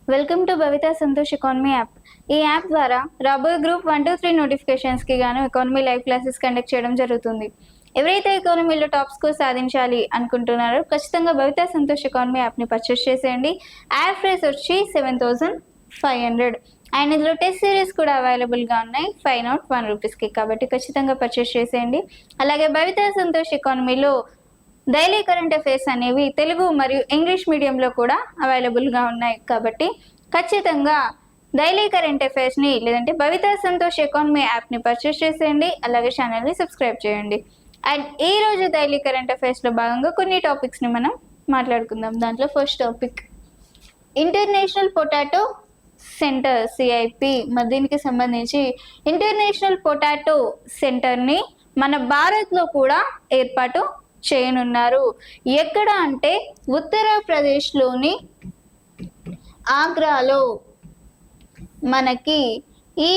Welcome to Bhavita Santosh economy app. ఈ app ద్వారా రాబోయే గ్రూప్ 1, 2, 3 నోటిఫికేషన్స్కి గాను ఎకానమీ లైవ్ క్లాసెస్ కండక్ట్ చేయడం జరుగుతుంది. ఎవరైతే ఎకానమీలో టాప్ స్కోర్ సాధించాలి అనుకుంటున్నారో ఖచ్చితంగా భవిత సంతోష్ ఎకానమీ యాప్ని పర్చేస్ చేసేయండి. యాప్ ప్రైస్ వచ్చి 7,500 అండ్ ఇందులో టెస్ట్ సిరీస్ కూడా అవైలబుల్గా ఉన్నాయి 501 రూపీస్కి. కాబట్టి ఖచ్చితంగా పర్చేస్ చేసేయండి. అలాగే భవిత సంతోష్ ఎకానమీలో డైలీ కరెంట్ అఫైర్స్ అనేవి తెలుగు మరియు ఇంగ్లీష్ మీడియంలో కూడా అవైలబుల్గా ఉన్నాయి. కాబట్టి ఖచ్చితంగా డైలీ కరెంట్ అఫైర్స్ని లేదంటే భవిత సంతోష్ ఎకానమీ యాప్ని పర్చేస్ చేసేయండి. అలాగే ఛానల్ని సబ్స్క్రైబ్ చేయండి. అండ్ ఈ రోజు డైలీ కరెంట్ అఫైర్స్లో భాగంగా కొన్ని టాపిక్స్ని మనం మాట్లాడుకుందాం. దాంట్లో first topic international potato centre CIP. మరి దీనికి సంబంధించి ఇంటర్నేషనల్ పొటాటో సెంటర్ని మన భారత్లో కూడా ఏర్పాటు చేయనున్నారు. ఎక్కడ అంటే ఉత్తరప్రదేశ్లోని ఆగ్రాలో మనకి ఈ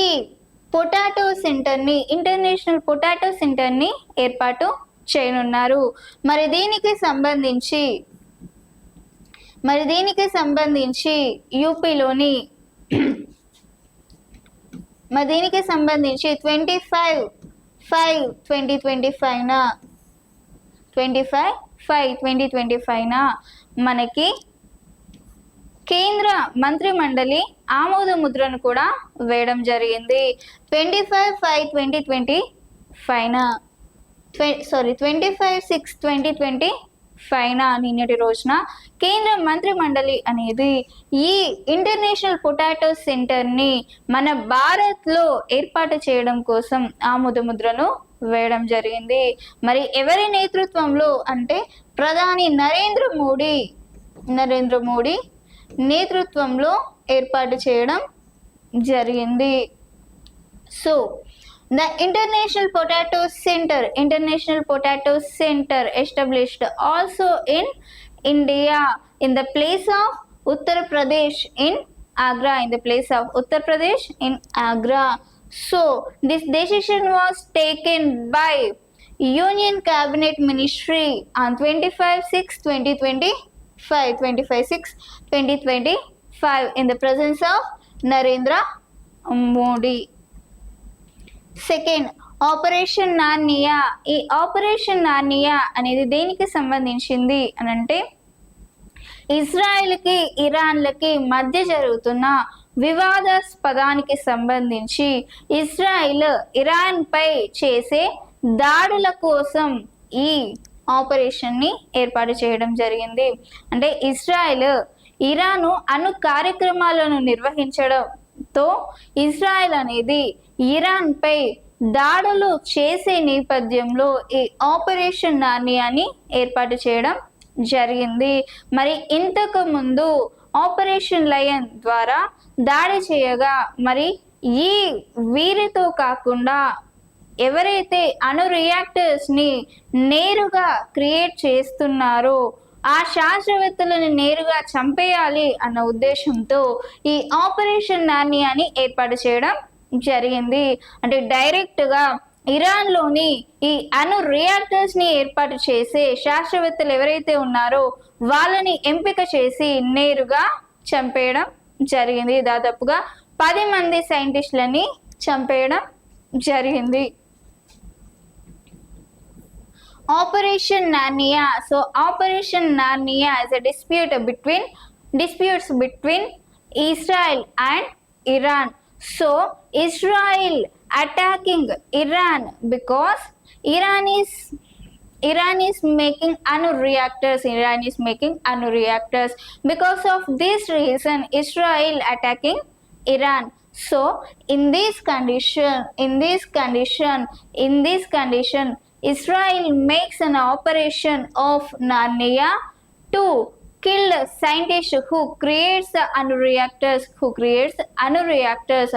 పొటాటో సెంటర్ని ఇంటర్నేషనల్ పొటాటో సెంటర్ని ఏర్పాటు చేయనున్నారు. మరి దీనికి సంబంధించి యూపీలోని 25/5/2025 మనకి కేంద్ర మంత్రి మండలి ఆమోద ముద్రను కూడా వేయడం జరిగింది. 25/6/2025 నిన్నటి రోజున కేంద్ర మంత్రి మండలి అనేది ఈ ఇంటర్నేషనల్ పొటాటో సెంటర్ని మన భారత్లో ఏర్పాటు చేయడం కోసం ఆమోద ముద్రను వేయడం జరిగింది. మరి ఎవరి నేతృత్వంలో అంటే ప్రధాని నరేంద్ర మోడీ నేతృత్వంలో ఏర్పాటు చేయడం జరిగింది. So the international potato center established also in India in the place of Uttar Pradesh in Agra. So this decision was taken by Union Cabinet Ministry on 25/6/2025 in the presence of Narendra Modi. Second operation Narnia. ఈ operation Narnia అనేది దేనికి సంబంధించింది అని అంటే ఇజ్రాయెల్కి ఇరాన్లకి మధ్య జరుగుతున్న వివాదాస్పదానికి సంబంధించి Israel ఇరాన్పై చేసే దాడుల కోసం ఈ ఆపరేషన్ని ఏర్పాటు చేయడం జరిగింది. అంటే ఇజ్రాయెల్ ఇరాను అణు కార్యక్రమాలను నిర్వహించడంతో ఇజ్రాయెల్ అనేది ఇరాన్పై దాడులు చేసే నేపథ్యంలో ఈ ఆపరేషన్ నార్నియాని ఏర్పాటు చేయడం జరిగింది. మరి ఇంతకు ముందు ఆపరేషన్ లయన్ ద్వారా దాడి చేయగా మరి ఈ వీరితో కాకుండా ఎవరైతే అణు రియాక్టర్స్ని నేరుగా క్రియేట్ చేస్తున్నారో ఆ శాస్త్రవేత్తలను నేరుగా చంపేయాలి అన్న ఉద్దేశంతో ఈ ఆపరేషన్ నార్నియాని ఏర్పాటు చేయడం జరిగింది. అంటే డైరెక్ట్గా ఇరాన్లోని ఈ అణు రియాక్టర్స్ని ఏర్పాటు చేసే శాస్త్రవేత్తలు ఎవరైతే ఉన్నారో వాళ్ళని ఎంపిక చేసి నేరుగా చంపేయడం జరిగింది. దాదాపుగా 10 మంది సైంటిస్టులని చంపేయడం జరిగింది. Operation Narnia. So operation Narnia is a disputes between Israel and Iran. So Israel attacking Iran because Iran is making anu reactors. Because of this reason Israel attacking Iran. So in this condition Israel makes an operation of Narnia to kill scientists who creates the anu reactors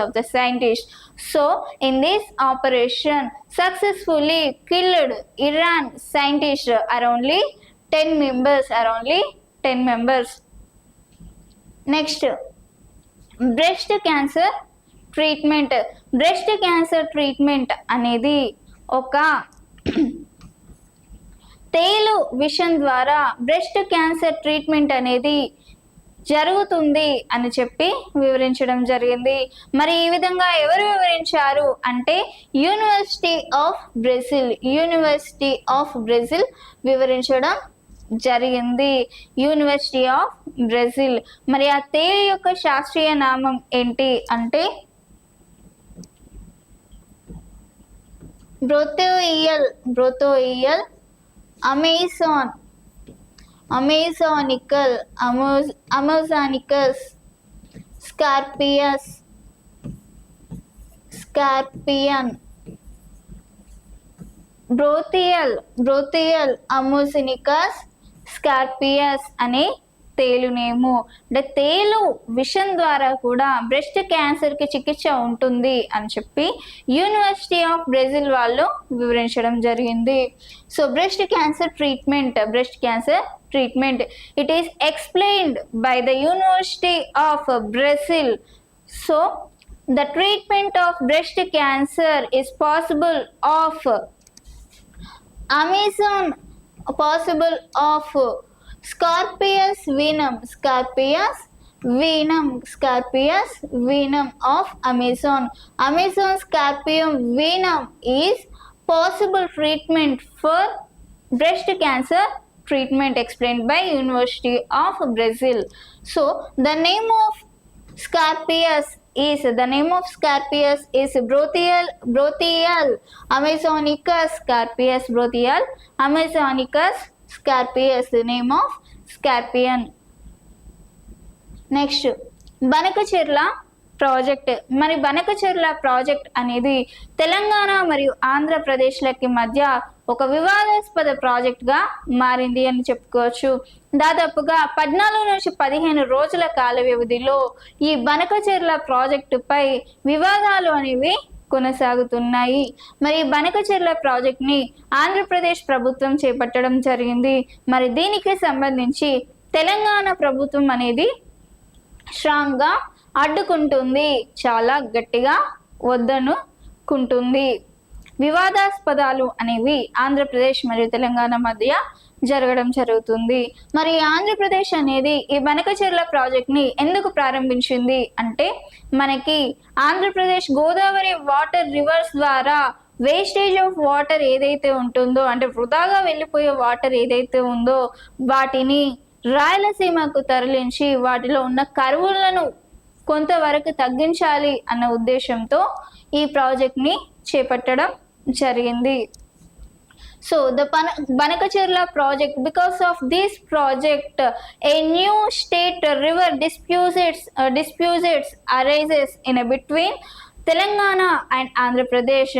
of the scientists. So in this operation successfully killed Iran scientists are only 10 members. Next, breast cancer treatment అనేది ఒక తేలు విషం ద్వారా breast cancer treatment అనేది జరుగుతుంది అని చెప్పి వివరించడం జరిగింది. మరి ఈ విధంగా ఎవరు వివరించారు అంటే యూనివర్సిటీ ఆఫ్ బ్రెజిల్ వివరించడం జరిగింది. University of Brazil. మరి ఆ తేలు యొక్క శాస్త్రీయ నామం ఏంటి అంటే బ్రోతోయియల్ అమెజానికస్ స్కార్పియన్ బ్రోథియల్ అమోసినికస్ స్కార్పియస్ అనే తేలునేమో. అంటే తేలు విషం ద్వారా కూడా బ్రెస్ట్ క్యాన్సర్కి చికిత్స ఉంటుంది అని చెప్పి యూనివర్సిటీ ఆఫ్ బ్రెజిల్ వాళ్ళు వివరించడం జరిగింది. So breast cancer treatment it is explained by the university of Brazil. So the treatment of breast cancer is possible of Scarpius venom of Amazon. Scarpium venom is possible treatment for breast cancer treatment explained by University of Brazil. So the name of Scarpius is Brothial amazonicus Scarpius, the name of Scarpion. Next Banakacherla project. మరి Banakacherla project అనేది తెలంగాణ మరియు ఆంధ్రప్రదేశ్లకి మధ్య ఒక వివాదాస్పద ప్రాజెక్ట్గా మారింది అని చెప్పుకోవచ్చు. దాదాపుగా 14 నుంచి 15 రోజుల కాల వ్యవధిలో ఈ బనకచెర్ల ప్రాజెక్టుపై వివాదాలు అనేవి కొనసాగుతున్నాయి. మరి బనకచెర్ల ప్రాజెక్ట్ని ఆంధ్రప్రదేశ్ ప్రభుత్వం చేపట్టడం జరిగింది. మరి దీనికి సంబంధించి తెలంగాణ ప్రభుత్వం అనేది స్ట్రాంగ్గా అడ్డుకుంటుంది, చాలా గట్టిగా వద్దనుకుంటుంది. వివాదాస్పదాలు అనేవి ఆంధ్రప్రదేశ్ మరియు తెలంగాణ మధ్య జరగడం జరుగుతుంది. మరి ఆంధ్రప్రదేశ్ అనేది ఈ బనకచెర్ల ప్రాజెక్ట్ని ఎందుకు ప్రారంభించింది అంటే మనకి ఆంధ్రప్రదేశ్ గోదావరి వాటర్ రివర్స్ ద్వారా వేస్టేజ్ ఆఫ్ వాటర్ ఏదైతే ఉంటుందో, అంటే వృధాగా వెళ్ళిపోయే వాటర్ ఏదైతే ఉందో వాటిని రాయలసీమకు తరలించి వాటిలో ఉన్న కరువులను కొంతవరకు తగ్గించాలి అన్న ఉద్దేశంతో ఈ ప్రాజెక్ట్ని చేపట్టడం జరిగింది. So the Banakacherla project, because of this project, a new state river disputes arises in between Telangana and Andhra Pradesh.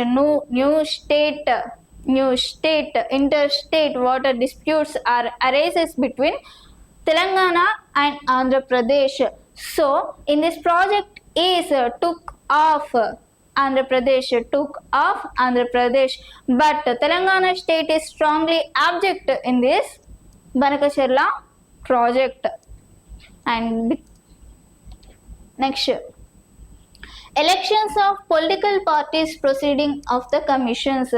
New state interstate water disputes arises between Telangana and Andhra Pradesh. So in this project is took off Andhra Pradesh, but Telangana state is strongly object in this Banakacherla project. And next, elections of political parties proceeding of the commissions.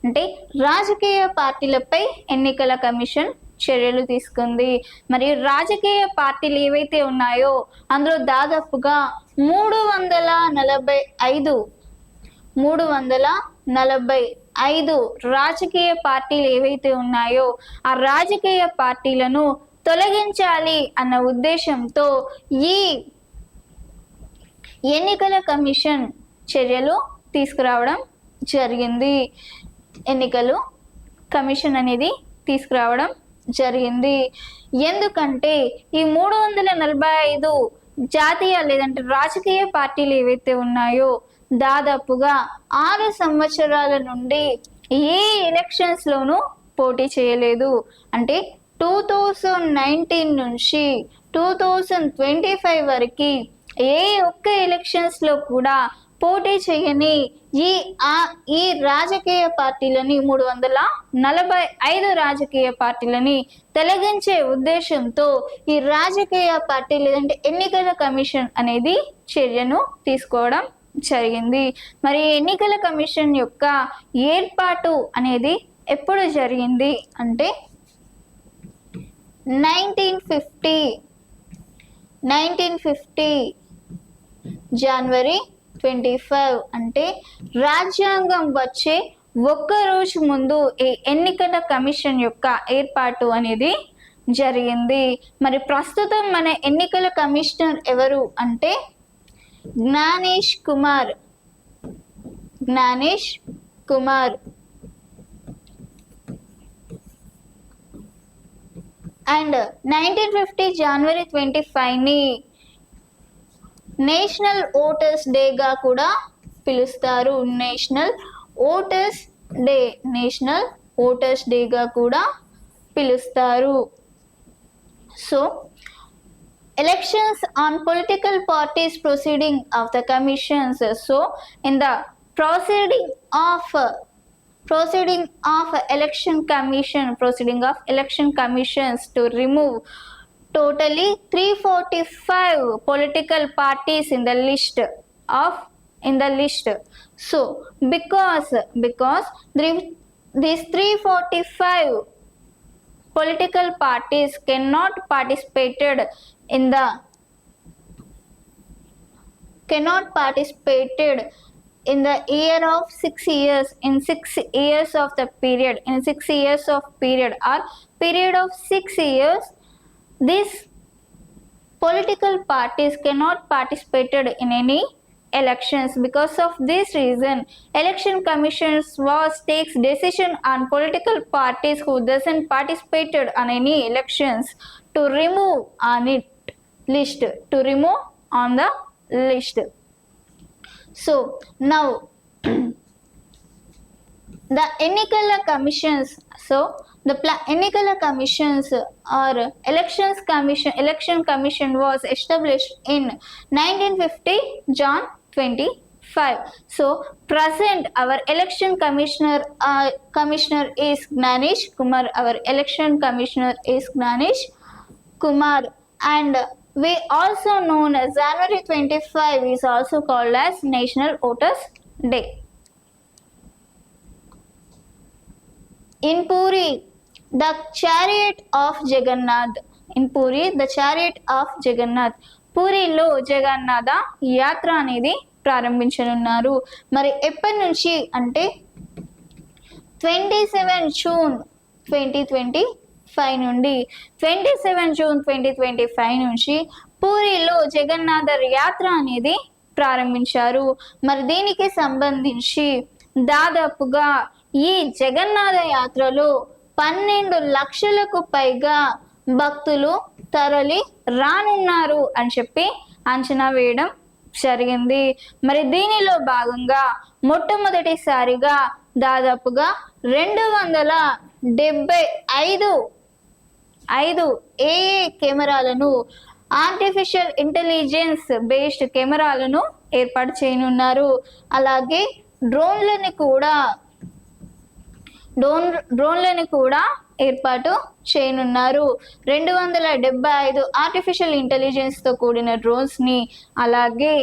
అంటే రాజకీయ పార్టీలపై ఎన్నికల commission చర్యలు తీసుకుంది. మరి రాజకీయ పార్టీలు ఏవైతే ఉన్నాయో అందులో దాదాపుగా 345 రాజకీయ పార్టీలు ఏవైతే ఉన్నాయో ఆ రాజకీయ పార్టీలను తొలగించాలి అన్న ఉద్దేశంతో ఈ ఎన్నికల కమిషన్ చర్యలు తీసుకురావడం జరిగింది. ఎన్నికలు కమిషన్ అనేది తీసుకురావడం జరిగింది. ఎందుకంటే ఈ 345 జాతీయ లేదంటే రాజకీయ పార్టీలు ఏవైతే ఉన్నాయో దాదాపుగా 6 సంవత్సరాల నుండి ఏ ఎలక్షన్స్ లోనూ పోటీ చేయలేదు. అంటే 2019 నుంచి 2025 వరకు ఏ ఒక్క ఎలక్షన్స్ లో కూడా పోటీ చేయని ఈ రాజకీయ పార్టీలని 345 రాజకీయ పార్టీలని తొలగించే ఉద్దేశంతో ఈ రాజకీయ పార్టీ లేదంటే ఎన్నికల కమిషన్ అనేది చర్యను తీసుకోవడం జరిగింది. మరి ఎన్నికల కమిషన్ యొక్క ఏర్పాటు అనేది ఎప్పుడు జరిగింది అంటే 1950 1950 జనవరి 25 అంటే రాజ్యాంగం వచ్చే ఒక్కరోజు ముందు ఈ ఎన్నికల కమిషన్ యొక్క ఏర్పాటు అనేది జరిగింది. మరి ప్రస్తుతం మన ఎన్నికల కమిషనర్ ఎవరు అంటే జ్ఞానేష్ కుమార్. అండ్ 1950 జనవరి 25ని నేషనల్ ఓటర్స్ డేగా కూడా పిలుస్తారు. నేషనల్ ఓటర్స్ డేగా కూడా పిలుస్తారు. So elections on political parties proceeding of the commissions. So in the proceeding of election commissions to remove totally 345 political parties in the list. So because these 345 political parties cannot participated in the year of 6 years in 6 years of the period or period of 6 years, these political parties cannot participated in any elections. Because of this reason, election commissions takes decision on political parties who doesn't participated on any elections to remove on the list. So now the Enikala commissions. So the Enikala commissions or election commission was established in 1950 June 25. So present our election commissioner is Gnanish Kumar. Our election commissioner is Gnanish Kumar, and we also known as January 25 is also called as National Voters Day. In Puri, the chariot of Jagannath. పూరిలో జగన్నాథ యాత్ర అనేది ప్రారంభించనున్నారు. మరి ఎప్పటి నుంచి అంటే 27 June 2025 నుండి 27 June 2025 నుంచి పూరిలో జగన్నాథ యాత్ర అనేది ప్రారంభించారు. మరి దీనికి సంబంధించి దాదాపుగా ఈ జగన్నాథ యాత్రలో 12 లక్షలకు పైగా భక్తులు తరలి రానున్నారు అని చెప్పి అంచనా వేయడం జరిగింది. మరి దీనిలో భాగంగా మొట్టమొదటిసారిగా దాదాపుగా 275 ఏఏ కెమెరాలను, ఆర్టిఫిషియల్ ఇంటెలిజెన్స్ బేస్డ్ కెమెరాలను ఏర్పాటు చేయనున్నారు. అలాగే డ్రోన్లని కూడా ఏర్పాటు చేయనున్నారు. 275 ఆర్టిఫిషియల్ ఇంటెలిజెన్స్ తో కూడిన డ్రోన్స్ ని అలాగే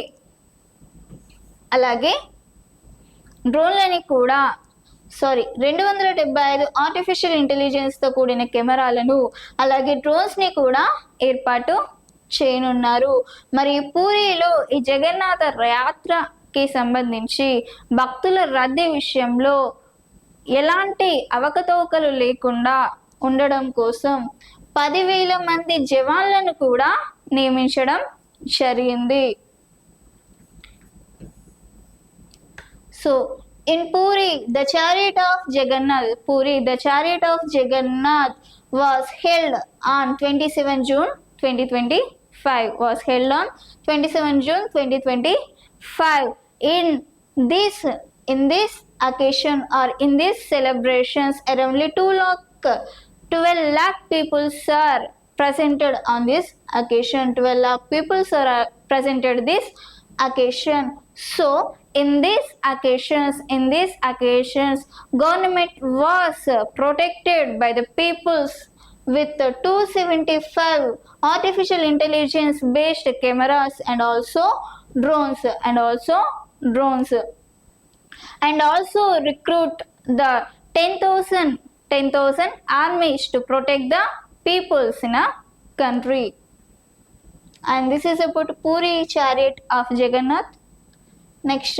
డ్రోన్లని కూడా 275 ఆర్టిఫిషియల్ ఇంటెలిజెన్స్ తో కూడిన కెమెరాలను అలాగే డ్రోన్స్ ని కూడా ఏర్పాటు చేయనున్నారు. మరి పూరిలో ఈ జగన్నాథ యాత్రకి సంబంధించి భక్తుల రద్దీ విషయంలో ఎలాంటి అవకతవకలు లేకుండా ఉండడం కోసం 10,000 మంది జవాన్లను కూడా నియమించడం జరిగింది. So in Puri, the chariot of Jagannath was held on 27 June 2025. In this occasion or in these celebrations, around 12 lakh people are presented on this occasion. 12 lakh people are presented this occasion. So in these occasions, government was protected by the peoples with 275 artificial intelligence based cameras and also drones and also recruit the 10,000 armies to protect the peoples in a country. and this is about Puri chariot of Jagannath. Next,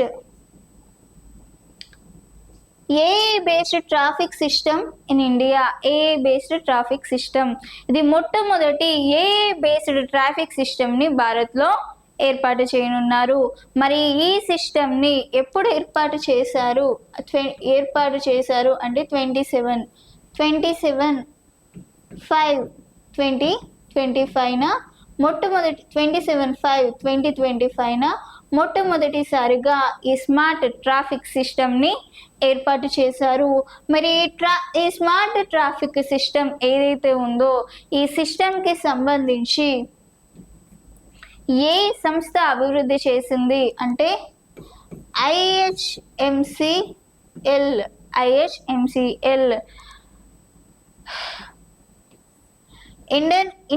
AI based traffic system in India. AI based traffic system, ఇది మొట్టమొదటి AI based traffic సిస్టమ్ని భారత్లో ఏర్పాటు చేయనున్నారు. మరి ఈ సిస్టమ్ని ఎప్పుడు ఏర్పాటు చేశారు అంటే 27/5/2025న మొట్టమొదటి 27/5/2025న మొట్టమొదటిసారిగా ఈ స్మార్ట్ ట్రాఫిక్ సిస్టమ్ని ఏర్పాటు చేశారు. మరి ఈ స్మార్ట్ ట్రాఫిక్ సిస్టమ్ ఏదైతే ఉందో ఈ సిస్టమ్కి సంబంధించి ఏ సంస్థ అభివృద్ధి చేసింది అంటే ఐహెచ్ఎంసిఎల్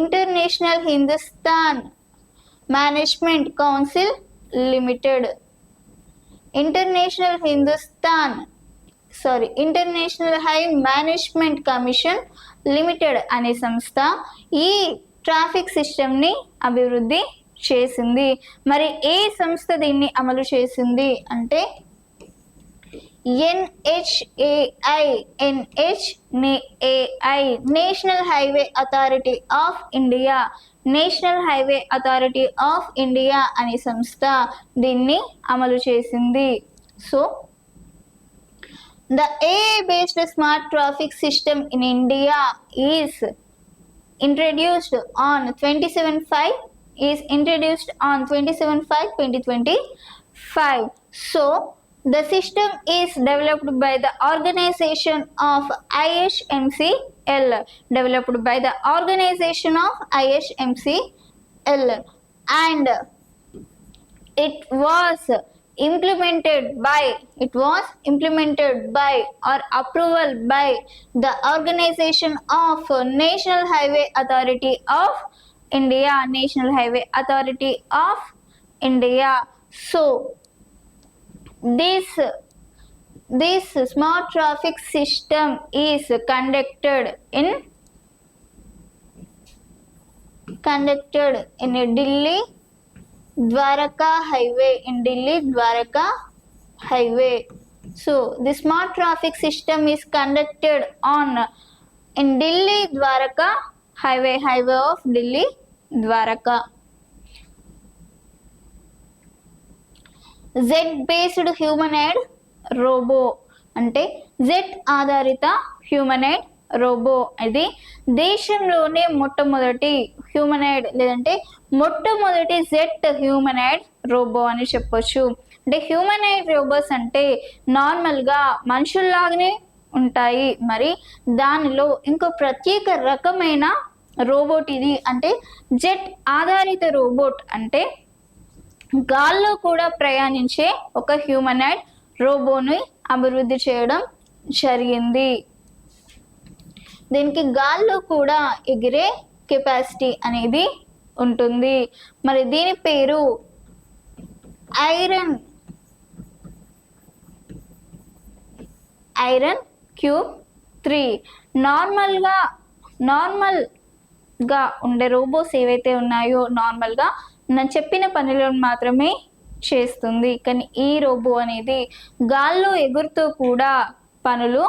international Hindustan management council limited, international high management commission limited అనే సంస్థ ఈ ట్రాఫిక్ సిస్టమ్ని అభివృద్ధి చేసింది. మరి ఏ సంస్థ దీన్ని అమలు చేసింది అంటే NHAI national highway authority of India అనే సంస్థ దీన్ని అమలు చేసింది. So the AI based smart traffic system in India is introduced on 27/5/2025. So the system is developed by the organization of IHMCL, and it was implemented by or approval by the organization of National Highway Authority of India. So this smart traffic system is conducted in Delhi Dwarka highway. So the smart traffic system is conducted in Delhi Dwarka highway of Delhi Dwarka. Z based humanoid robo అంటే Z ఆధారిత humanoid robo. ఇది దేశంలోనే మొట్టమొదటి humanoid లేదంటే మొట్టమొదటి jet humanoid robo అని చెప్పొచ్చు. అంటే హ్యూమనాయిడ్ రోబోస్ అంటే నార్మల్గా మనుషుల్లాగానే ఉంటాయి, మరి దానిలో ఇంకో ప్రత్యేక రకమైన రోబోట్ ఇది. అంటే జెట్ ఆధారిత రోబోట్ అంటే గాల్లో కూడా ప్రయాణించే ఒక హ్యూమనాయిడ్ రోబోని అభివృద్ధి చేయడం జరిగింది. దీనికి గాల్లో కూడా ఎగిరే కెపాసిటీ అనేది ఉంటుంది. మరి దీని పేరు ఐరన్ క్యూబ్ 3. నార్మల్గా ఉండే రోబోస్ ఏవైతే ఉన్నాయో నార్మల్గా నేను చెప్పిన పనులను మాత్రమే చేస్తుంది, కానీ ఈ రోబో అనేది గాల్లో ఎగురుతూ కూడా పనులు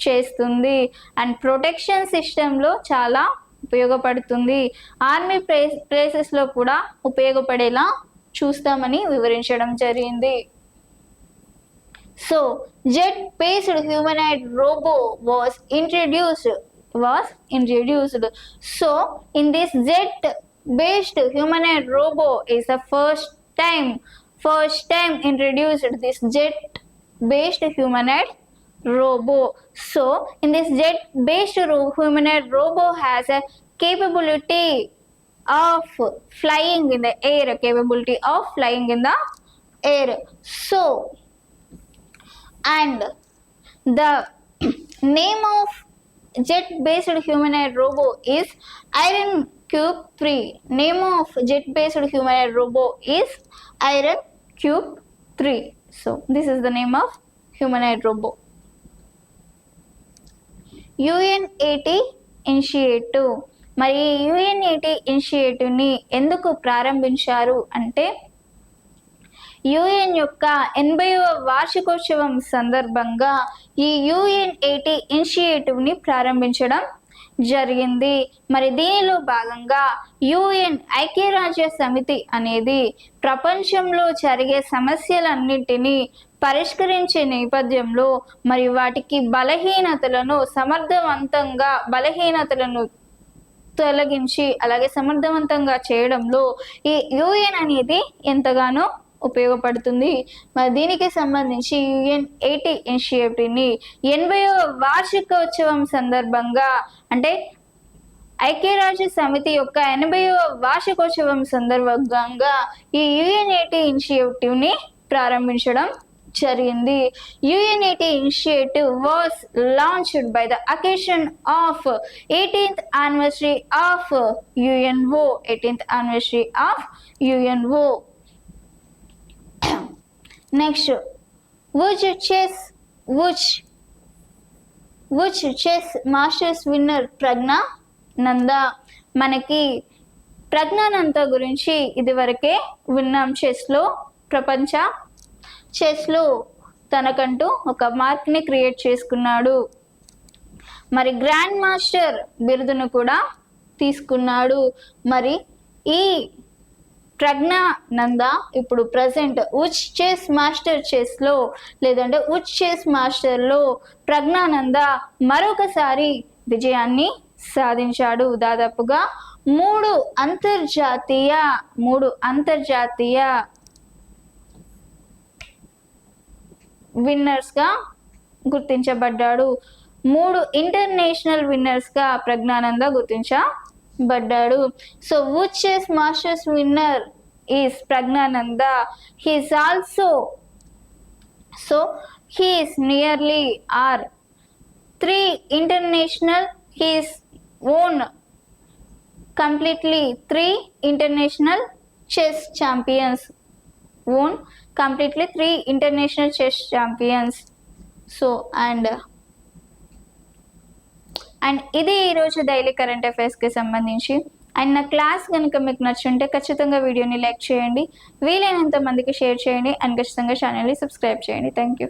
చేస్తుంది. అండ్ ప్రొటెక్షన్ సిస్టంలో చాలా ఉపయోగపడుతుంది. ఆర్మీ ప్లేసెస్లో కూడా ఉపయోగపడేలా చూస్తామని వివరించడం జరిగింది. So Z based humanoid robo was introduced. So in this jet based humanoid robo is the first time introduced this jet based humanoid robo. So in this jet based humanoid robo has a capability of flying in the air, So and the name of jet based humanoid robo is Iron Cube 3. Name of jet based humanoid robo is Iron Cube 3. So this is the name of humanoid robo. UNAT initiative. మరి యుఎన్ఏటి ఇనిషియేటివ్ని ఎందుకు ప్రారంభించారు అంటే UN యొక్క 80వ వార్షికోత్సవం సందర్భంగా ఈ యుఎన్ఏటి ఇనిషియేటివ్ని ప్రారంభించడం జరిగింది. మరి దీనిలో భాగంగా యుఎన్ ఐక్యరాజ్య సమితి అనేది ప్రపంచంలో జరిగే సమస్యలన్నింటినీ పరిష్కరించే నేపథ్యంలో మరి వాటికి బలహీనతలను తొలగించి అలాగే సమర్థవంతంగా చేయడంలో ఈ యుఎన్ అనేది ఎంతగానో ఉపయోగపడుతుంది. మరి దీనికి సంబంధించి యుఎన్80 ఇనిషియేటివ్ని 80వ వార్షికోత్సవం సందర్భంగా అంటే ఐక్యరాజ్య సమితి యొక్క 80వ వార్షికోత్సవం సందర్భంగా ఈ యుఎన్80 ఇనిషియేటివ్ని ప్రారంభించడం జరిగింది. UN eighty initiative was launched by the occasion of 18th anniversary of UNO 18th anniversary of UNO. Next which chess masters winner Praggnanandhaa. మనకి ప్రజ్ఞానంద గురించి ఇదివరకే విన్నాం. ప్రపంచ చెస్లో తనకంటూ ఒక మార్క్ని క్రియేట్ చేసుకున్నాడు. మరి గ్రాండ్ మాస్టర్ బిరుదును కూడా తీసుకున్నాడు. మరి ఈ ప్రజ్ఞానంద ఇప్పుడు ప్రజెంట్ ఉచ్ చెస్ మాస్టర్లో ప్రజ్ఞానంద మరొకసారి విజయాన్ని సాధించాడు. దాదాపుగా మూడు అంతర్జాతీయ విన్నర్స్గా గుర్తించబడ్డాడు. 3 ఇంటర్నేషనల్ విన్నర్స్గా ప్రజ్ఞానంద గుర్తించబడ్డాడు. So which chess masters winner is Pragnananda. He is nearly are 3 international. He is won completely 3 international chess champions. Won completely 3 international chess champions. So and ఇది ఈరోజు డైలీ కరెంట్ అఫైర్స్కి సంబంధించి. అండ్ నా క్లాస్ కనుక మీకు నచ్చుంటే ఖచ్చితంగా వీడియోని లైక్ చేయండి, వీలైనంత మందికి షేర్ చేయండి, అండ్ ఖచ్చితంగా ఛానల్ని సబ్స్క్రైబ్ చేయండి. Thank you.